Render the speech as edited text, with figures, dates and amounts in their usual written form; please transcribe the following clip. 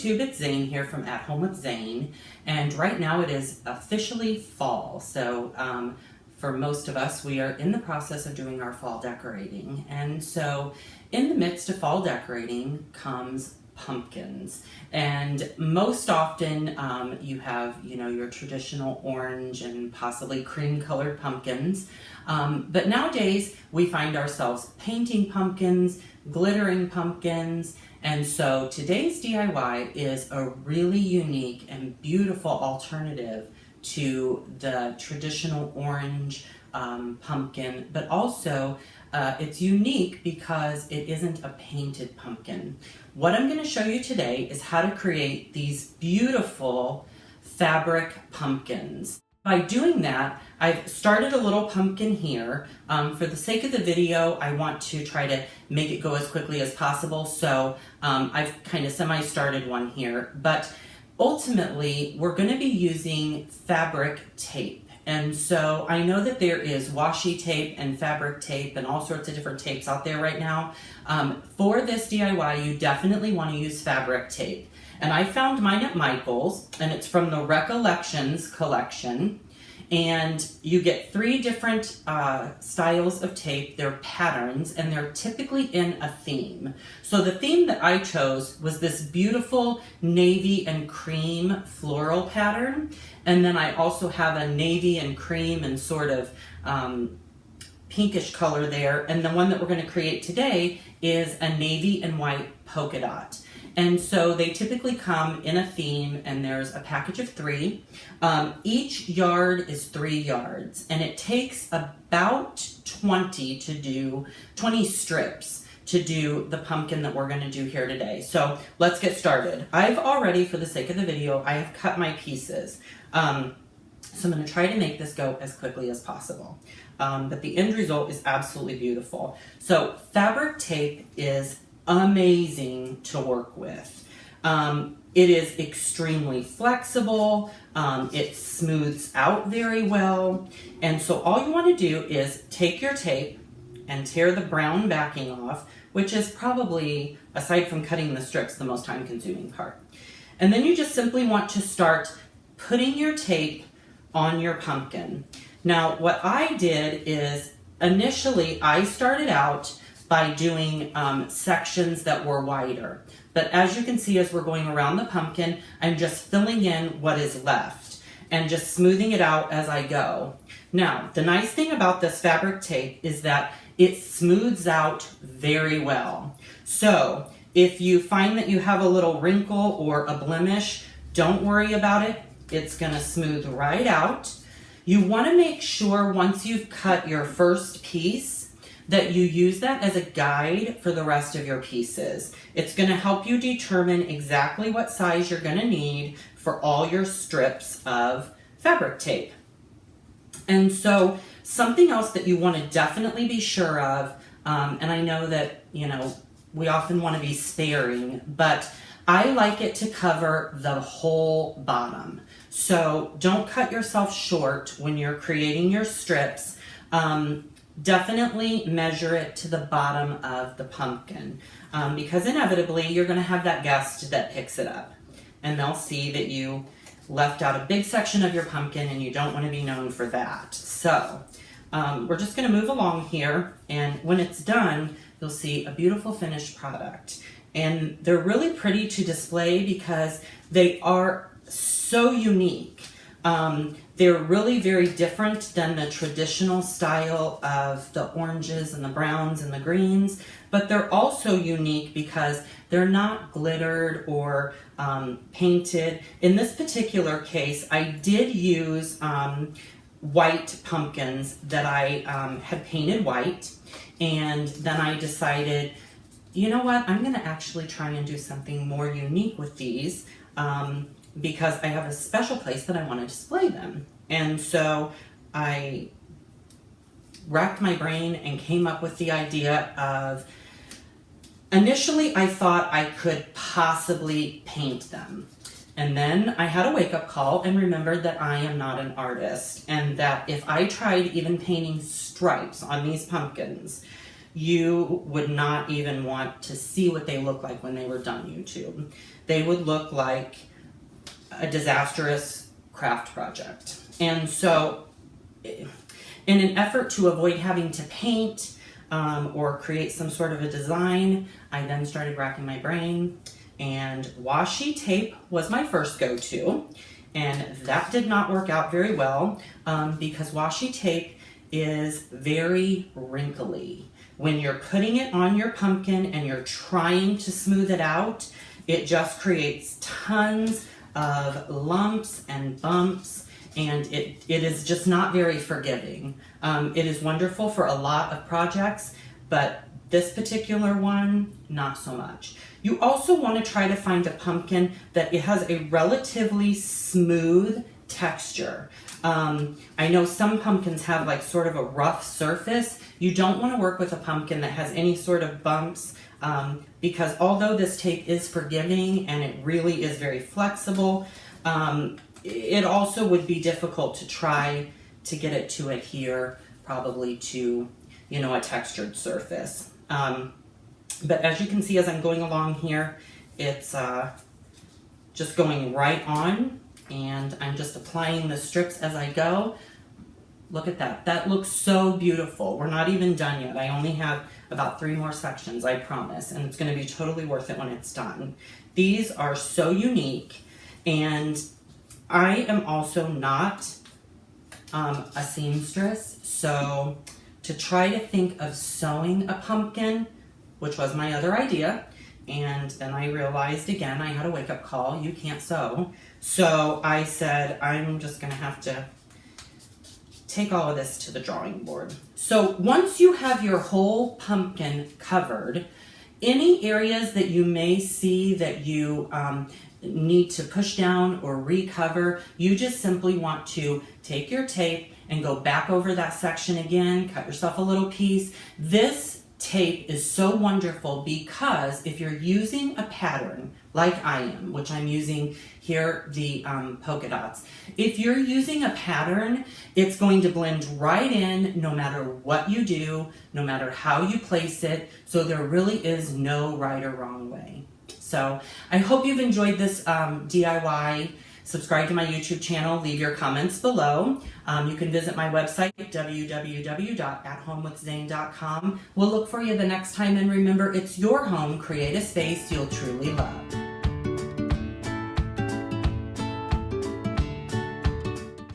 YouTube, it's Zane here from At Home with Zane, and right now it is officially fall. So for most of us, we are in the process of doing our fall decorating. And so in the midst of fall decorating comes pumpkins. And most often you have, your traditional orange and possibly cream colored pumpkins. But nowadays we find ourselves painting pumpkins, glittering pumpkins. And so today's DIY is a really unique and beautiful alternative to the traditional orange pumpkin, but also it's unique because it isn't a painted pumpkin. What I'm going to show you today is how to create these beautiful fabric pumpkins. By doing that, I've started a little pumpkin here. For the sake of the video, I want to try to make it go as quickly as possible, so I've kind of semi-started one here, but ultimately we're going to be using fabric tape. And so I know that there is washi tape and fabric tape and all sorts of different tapes out there right now. For this DIY, you definitely want to use fabric tape. And I found mine at Michael's, and it's from the Recollections collection. And you get 3 different styles of tape. They're patterns, and they're typically in a theme. So the theme that I chose was this beautiful navy and cream floral pattern. And then I also have a navy and cream and sort of pinkish color there. And the one that we're going to create today is a navy and white polka dot. And so they typically come in a theme, and there's a package of 3. Each yard is 3 yards, and it takes about 20 strips to do the pumpkin that we're going to do here today. So let's get started. I've already, for the sake of the video, I have cut my pieces. So I'm going to try to make this go as quickly as possible. But the end result is absolutely beautiful. So fabric tape is amazing to work with. It is extremely flexible. It smooths out very well. And so all you want to do is take your tape and tear the brown backing off, which is probably, aside from cutting the strips, the most time-consuming part. And then you just simply want to start putting your tape on your pumpkin. Now, what I did is initially I started out by doing sections that were wider. But as you can see, as we're going around the pumpkin, I'm just filling in what is left and just smoothing it out as I go. Now, the nice thing about this fabric tape is that it smooths out very well. So if you find that you have a little wrinkle or a blemish, don't worry about it. It's going to smooth right out. You want to make sure once you've cut your first piece that you use that as a guide for the rest of your pieces. It's going to help you determine exactly what size you're going to need for all your strips of fabric tape. And so something else that you want to definitely be sure of, and I know that, we often want to be sparing, but I like it to cover the whole bottom. So don't cut yourself short when you're creating your strips. Definitely measure it to the bottom of the pumpkin because inevitably you're going to have that guest that picks it up, and they'll see that you left out a big section of your pumpkin, and you don't want to be known for that. So we're just going to move along here, and when it's done, you'll see a beautiful finished product. And they're really pretty to display because they are so unique. They're really very different than the traditional style of the oranges and the browns and the greens, but they're also unique because they're not glittered or painted. In this particular case, I did use white pumpkins that I had painted white, and then I decided, you know what, I'm going to actually try and do something more unique with these. Because I have a special place that I want to display them. And so I racked my brain and came up with the idea of, initially I thought I could possibly paint them. And then I had a wake-up call and remembered that I am not an artist, and that if I tried even painting stripes on these pumpkins, you would not even want to see what they look like when they were done YouTube. They would look like a disastrous craft project. And so in an effort to avoid having to paint or create some sort of a design, I then started racking my brain, and washi tape was my first go-to, and that did not work out very well because washi tape is very wrinkly. When you're putting it on your pumpkin and you're trying to smooth it out, it just creates tons of lumps and bumps, and it is just not very forgiving. It is wonderful for a lot of projects, but this particular one, not so much. You also want to try to find a pumpkin that it has a relatively smooth texture. I know some pumpkins have like sort of a rough surface. You don't want to work with a pumpkin that has any sort of bumps because although this tape is forgiving and it really is very flexible, it also would be difficult to try to get it to adhere probably to, you know, a textured surface. But as you can see as I'm going along here, it's just going right on, and I'm just applying the strips as I go. Look at that. That looks so beautiful. We're not even done yet. I only have about 3 more sections, I promise, and it's going to be totally worth it when it's done. These are so unique, and I am also not a seamstress, so to try to think of sewing a pumpkin, which was my other idea, and then I realized again I had a wake-up call. You can't sew. So I said I'm just going to have to take all of this to the drawing board. So once you have your whole pumpkin covered, any areas that you may see that you need to push down or recover, you just simply want to take your tape and go back over that section again, cut yourself a little piece. This tape is so wonderful because if you're using a pattern like I am, which I'm using here, the polka dots, if you're using a pattern, it's going to blend right in no matter what you do, no matter how you place it, so there really is no right or wrong way. So I hope you've enjoyed this DIY. Subscribe to my YouTube channel, leave your comments below. You can visit my website, www.athomewithzane.com. We'll look for you the next time, and remember, it's your home. Create a space you'll truly love.